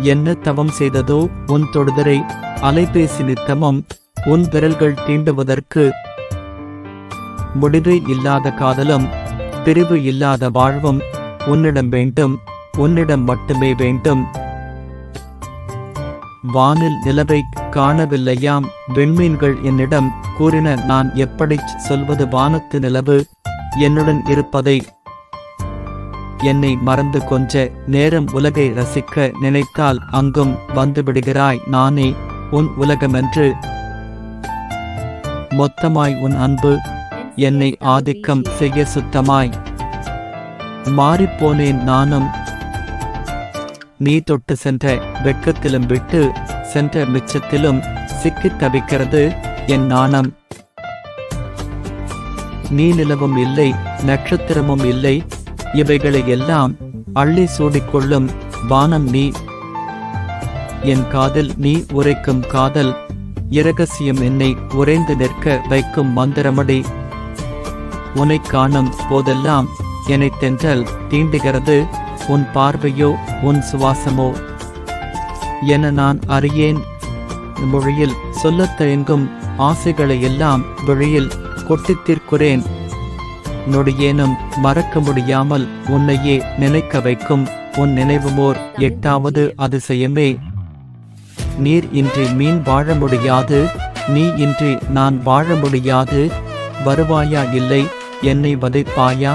என்ன தவம் செய்ததோ உன் தொடுதரை அலைபேசி நித்தமும் உன் விரல்கள் தீண்டுவதற்கு? முடிவு இல்லாத காதலும் பிரிவு இல்லாத வாழ்வும் உன்னிடம் வேண்டும், உன்னிடம் மட்டுமே வேண்டும். வானில் நிலவை காணவில்லையாம் விண்மீன்கள் என்னிடம் கூறின, நான் எப்படிச் சொல்வது வானத்து நிலவு என்னுடன் இருப்பதை? என்னை மறந்து கொஞ்ச நேரம் உலகை ரசிக்க நினைத்தால் அங்கும் வந்துவிடுகிறாய். நானே உன் உலகமென்று மொத்தமாய் உன் அன்பு என்னை ஆதிக்கம் செய்ய சுத்தமாய் மாறிப்போனேன் நானும். நீ தொட்டு சென்ற வெட்கத்திலும் விட்டு சென்ற மிச்சத்திலும் சிக்கித் தவிக்கிறது என் நாணம். நீ நிலவும் இல்லை, நட்சத்திரமும் இல்லை, இவைகளை எல்லாம் அள்ளி சூடிக்கொள்ளும் வானம் நீ. என் காதல் நீ உரைக்கும் காதல், இரகசியம் என்னை உறைந்து நிற்க வைக்கும் மந்திரமடி. உனைக் காணும் போதெல்லாம் என்னை தென்றல் தீண்டுகிறது, உன் பார்வையோ உன் சுவாசமோ என நான் அறியேன். மொழியில் சொல்லத் தயங்கும் ஆசைகளை எல்லாம் வெளியில் கொட்டித் தீர்க்கிறேன். நொடியேனும் மறக்க முடியாமல் உன்னையே நினைக்க வைக்கும் உன் நினைவுமோர் 8வது அதிசயமே. நீர் இன்றி மீன் வாழ முடியாது, நீ இன்றி நான் வாழ முடியாது. வருவாயா இல்லை என்னை வதைப்பாயா?